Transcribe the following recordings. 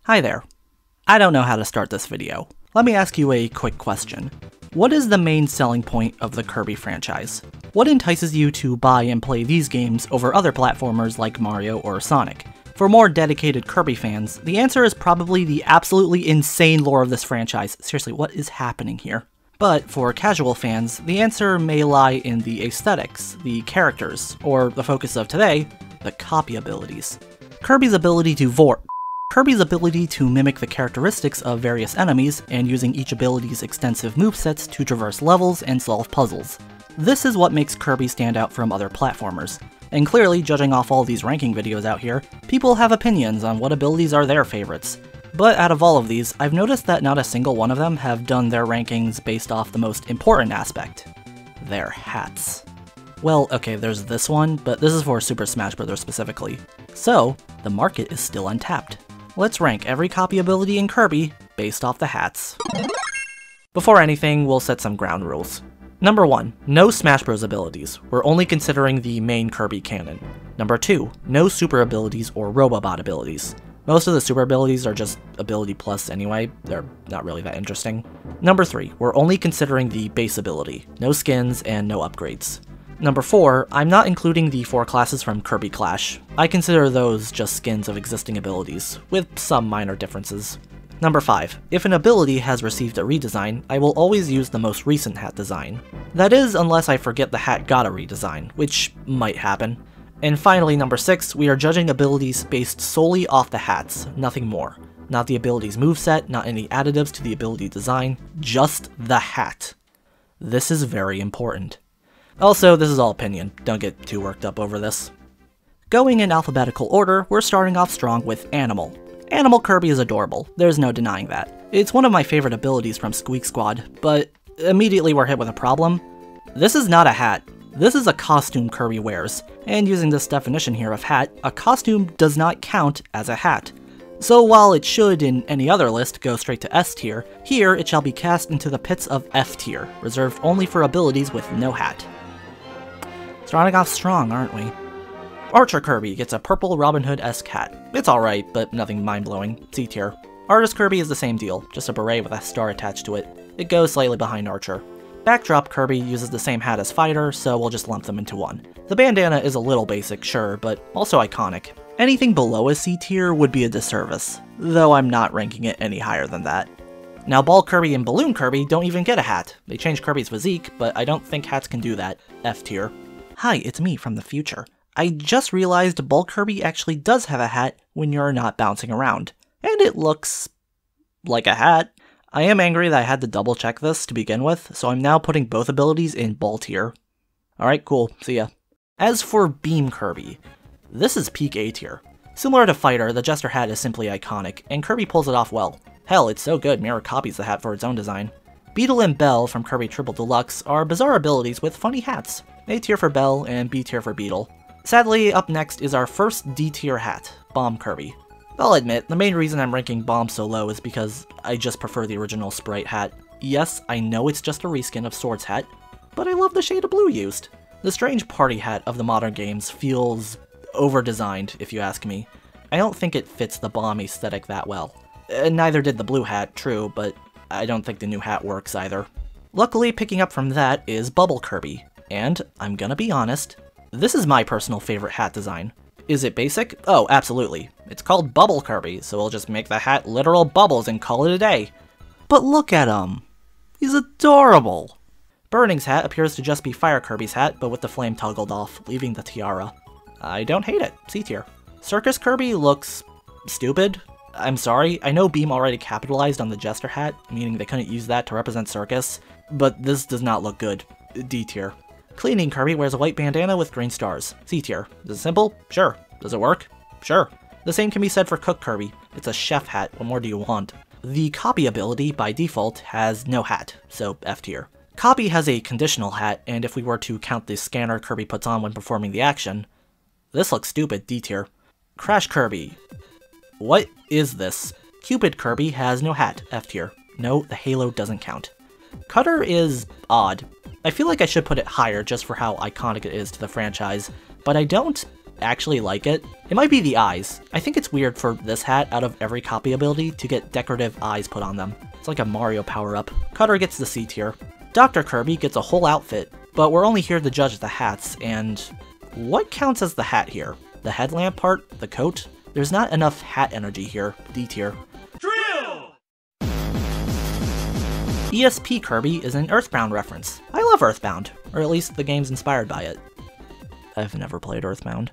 Hi there. I don't know how to start this video. Let me ask you a quick question. What is the main selling point of the Kirby franchise? What entices you to buy and play these games over other platformers like Mario or Sonic? For more dedicated Kirby fans, the answer is probably the absolutely insane lore of this franchise. Seriously, what is happening here? But for casual fans, the answer may lie in the aesthetics, the characters, or the focus of today, the copy abilities. Kirby's ability to mimic the characteristics of various enemies, and using each ability's extensive movesets to traverse levels and solve puzzles. This is what makes Kirby stand out from other platformers. And clearly, judging off all these ranking videos out here, people have opinions on what abilities are their favorites. But out of all of these, I've noticed that not a single one of them have done their rankings based off the most important aspect. Their hats. Well, okay, there's this one, but this is for Super Smash Bros. Specifically. So, the market is still untapped. Let's rank every copy ability in Kirby based off the hats. Before anything, we'll set some ground rules. Number 1, no Smash Bros. Abilities. We're only considering the main Kirby canon. Number 2, no super abilities or Robobot abilities. Most of the super abilities are just ability plus anyway, they're not really that interesting. Number 3, we're only considering the base ability, no skins and no upgrades. Number 4, I'm not including the 4 classes from Kirby Clash. I consider those just skins of existing abilities, with some minor differences. Number 5, if an ability has received a redesign, I will always use the most recent hat design. That is, unless I forget the hat got a redesign, which might happen. And finally, number 6, we are judging abilities based solely off the hats, nothing more. Not the ability's moveset, not any additives to the ability design, just the hat. This is very important. Also, this is all opinion, don't get too worked up over this. Going in alphabetical order, we're starting off strong with Animal. Animal Kirby is adorable, there's no denying that. It's one of my favorite abilities from Squeak Squad, but immediately we're hit with a problem. This is not a hat, this is a costume Kirby wears, and using this definition here of hat, a costume does not count as a hat. So while it should in any other list go straight to S tier, here it shall be cast into the pits of F tier, reserved only for abilities with no hat. Starting off strong, aren't we? Archer Kirby gets a purple Robin Hood-esque hat. It's alright, but nothing mind-blowing. C tier. Artist Kirby is the same deal, just a beret with a star attached to it. It goes slightly behind Archer. Backdrop Kirby uses the same hat as Fighter, so we'll just lump them into one. The bandana is a little basic, sure, but also iconic. Anything below a C tier would be a disservice, though I'm not ranking it any higher than that. Now Ball Kirby and Balloon Kirby don't even get a hat. They changed Kirby's physique, but I don't think hats can do that. F tier. Hi, it's me from the future. I just realized Ball Kirby actually does have a hat when you're not bouncing around. And it looks like a hat. I am angry that I had to double check this to begin with, so I'm now putting both abilities in Ball tier. Alright, cool, see ya. As for Beam Kirby, this is peak A tier. Similar to Fighter, the Jester hat is simply iconic, and Kirby pulls it off well. Hell, it's so good Mirror copies the hat for its own design. Beetle and Bell from Kirby Triple Deluxe are bizarre abilities with funny hats. A tier for Bell and B tier for Beetle. Sadly, up next is our first D tier hat, Bomb Kirby. I'll admit, the main reason I'm ranking Bomb so low is because I just prefer the original Sprite hat. Yes, I know it's just a reskin of Sword's hat, but I love the shade of blue used. The strange party hat of the modern games feels over-designed, if you ask me. I don't think it fits the Bomb aesthetic that well. Neither did the blue hat, true, but I don't think the new hat works either. Luckily, picking up from that is Bubble Kirby, and I'm gonna be honest, this is my personal favorite hat design. Is it basic? Oh, absolutely. It's called Bubble Kirby, so we'll just make the hat literal bubbles and call it a day. But look at him! He's adorable! Burning's hat appears to just be Fire Kirby's hat, but with the flame toggled off, leaving the tiara. I don't hate it. C tier. Circus Kirby looks stupid. I'm sorry, I know Beam already capitalized on the Jester hat, meaning they couldn't use that to represent Circus, but this does not look good. D tier. Cleaning Kirby wears a white bandana with green stars. C tier. Is it simple? Sure. Does it work? Sure. The same can be said for Cook Kirby. It's a chef hat, what more do you want? The Copy ability, by default, has no hat, so F tier. Copy has a conditional hat, and if we were to count the scanner Kirby puts on when performing the action, this looks stupid, D tier. Crash Kirby. What is this? Cupid Kirby has no hat, F tier. No, the halo doesn't count. Cutter is odd. I feel like I should put it higher just for how iconic it is to the franchise, but I don't actually like it. It might be the eyes. I think it's weird for this hat out of every copy ability to get decorative eyes put on them. It's like a Mario power-up. Cutter gets the C tier. Dr. Kirby gets a whole outfit, but we're only here to judge the hats, and what counts as the hat here? The headlamp part? The coat? There's not enough hat energy here. D tier. Drill! ESP Kirby is an Earthbound reference. I love Earthbound, or at least the games inspired by it. I've never played Earthbound.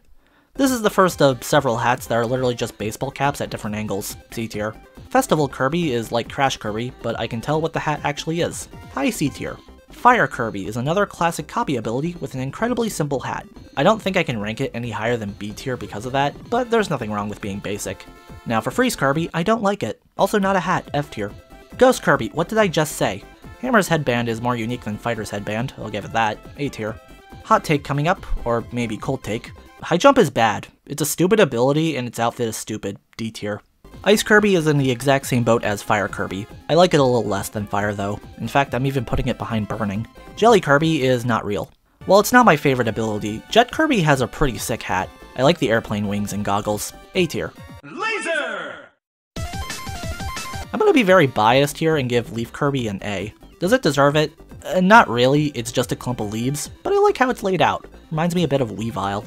This is the first of several hats that are literally just baseball caps at different angles. C tier. Festival Kirby is like Crash Kirby, but I can tell what the hat actually is. High C tier. Fire Kirby is another classic copy ability with an incredibly simple hat. I don't think I can rank it any higher than B tier because of that, but there's nothing wrong with being basic. Now for Freeze Kirby, I don't like it. Also not a hat, F tier. Ghost Kirby, what did I just say? Hammer's headband is more unique than Fighter's headband, I'll give it that, A tier. Hot take coming up, or maybe cold take. High Jump is bad. It's a stupid ability and its outfit is stupid, D tier. Ice Kirby is in the exact same boat as Fire Kirby. I like it a little less than Fire though. In fact, I'm even putting it behind Burning. Jelly Kirby is not real. While it's not my favorite ability, Jet Kirby has a pretty sick hat. I like the airplane wings and goggles, A tier. Laser! I'm gonna be very biased here and give Leaf Kirby an A. Does it deserve it? Not really, it's just a clump of leaves, but I like how it's laid out. Reminds me a bit of Weavile.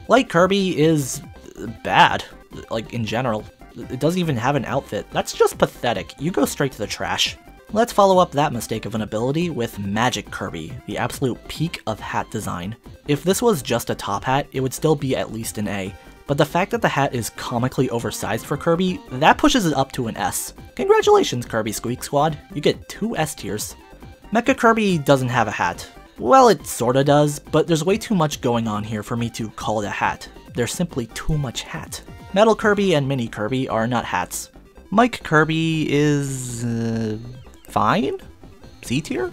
Light Kirby is bad, like in general. It doesn't even have an outfit. That's just pathetic. You go straight to the trash. Let's follow up that mistake of an ability with Magic Kirby, the absolute peak of hat design. If this was just a top hat, it would still be at least an A, but the fact that the hat is comically oversized for Kirby, that pushes it up to an S. Congratulations, Kirby Squeak Squad, you get 2 S tiers. Mecha Kirby doesn't have a hat. Well, it sorta does, but there's way too much going on here for me to call it a hat. There's simply too much hat. Metal Kirby and Mini Kirby are not hats. Mike Kirby is fine? C tier?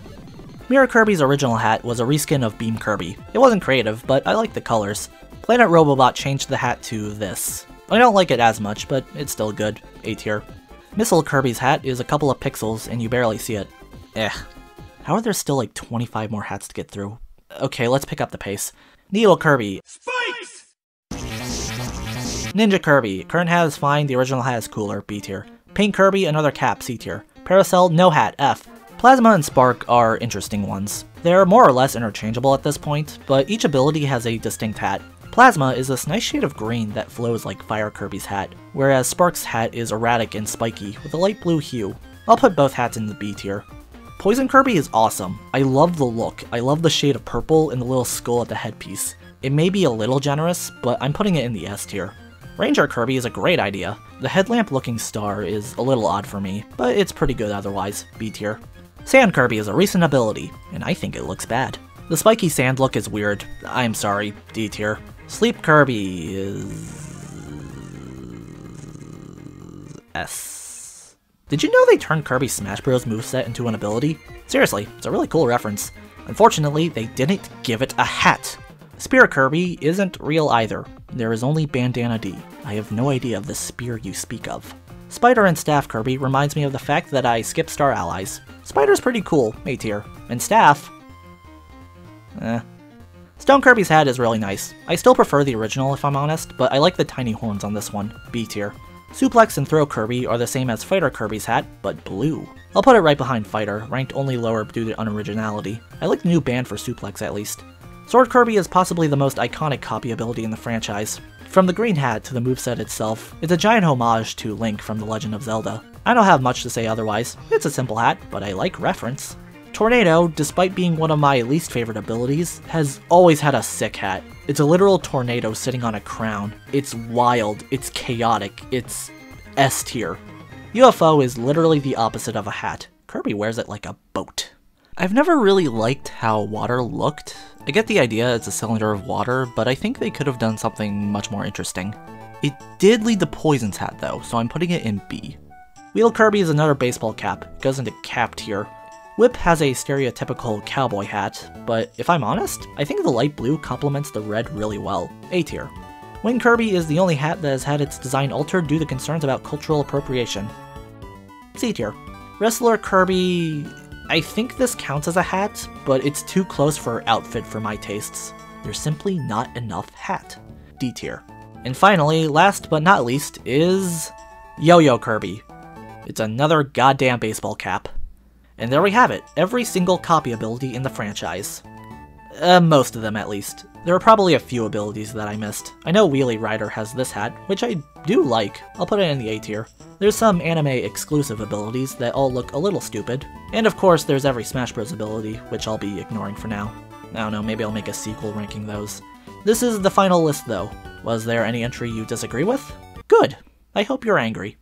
Mirror Kirby's original hat was a reskin of Beam Kirby. It wasn't creative, but I like the colors. Planet Robobot changed the hat to this. I don't like it as much, but it's still good. A tier. Missile Kirby's hat is a couple of pixels and you barely see it. How are there still like 25 more hats to get through? Okay, let's pick up the pace. Neo Kirby. Spikes! Ninja Kirby. Current hat is fine, the original hat is cooler, B tier. Paint Kirby, another cap, C tier. Paracel, no hat, F. Plasma and Spark are interesting ones. They're more or less interchangeable at this point, but each ability has a distinct hat. Plasma is this nice shade of green that flows like Fire Kirby's hat, whereas Spark's hat is erratic and spiky with a light blue hue. I'll put both hats in the B tier. Poison Kirby is awesome. I love the look. I love the shade of purple and the little skull at the headpiece. It may be a little generous, but I'm putting it in the S tier. Ranger Kirby is a great idea. The headlamp looking star is a little odd for me, but it's pretty good otherwise, B tier. Sand Kirby is a recent ability, and I think it looks bad. The spiky sand look is weird. I'm sorry, D tier. Sleep Kirby is S. Did you know they turned Kirby Smash Bros. Moveset into an ability? Seriously, it's a really cool reference. Unfortunately, they didn't give it a hat. Spear Kirby isn't real either. There is only Bandana D. I have no idea of the spear you speak of. Spider and Staff Kirby reminds me of the fact that I skip Star Allies. Spider's pretty cool, A tier. And Staff... Stone Kirby's hat is really nice. I still prefer the original if I'm honest, but I like the tiny horns on this one, B tier. Suplex and Throw Kirby are the same as Fighter Kirby's hat, but blue. I'll put it right behind Fighter, ranked only lower due to unoriginality. I like the new band for Suplex at least. Sword Kirby is possibly the most iconic copy ability in the franchise. From the green hat to the moveset itself, it's a giant homage to Link from The Legend of Zelda. I don't have much to say otherwise. It's a simple hat, but I like reference. Tornado, despite being one of my least favorite abilities, has always had a sick hat. It's a literal tornado sitting on a crown. It's wild, it's chaotic, it's S tier. UFO is literally the opposite of a hat. Kirby wears it like a boat. I've never really liked how water looked. I get the idea it's a cylinder of water, but I think they could have done something much more interesting. It did lead to Poison's hat though, so I'm putting it in B. Wheel Kirby is another baseball cap. It goes into cap tier. Whip has a stereotypical cowboy hat, but if I'm honest, I think the light blue complements the red really well. A tier. Wing Kirby is the only hat that has had its design altered due to concerns about cultural appropriation. C tier. Wrestler Kirby... I think this counts as a hat, but it's too close for outfit for my tastes. There's simply not enough hat. D tier. And finally, last but not least, is Yo-Yo Kirby. It's another goddamn baseball cap. And there we have it, every single copy ability in the franchise. Most of them at least. There are probably a few abilities that I missed. I know Wheelie Rider has this hat, which I do like. I'll put it in the A tier. There's some anime exclusive abilities that all look a little stupid. And of course there's every Smash Bros ability, which I'll be ignoring for now. I don't know, maybe I'll make a sequel ranking those. This is the final list though. Was there any entry you disagree with? Good. I hope you're angry.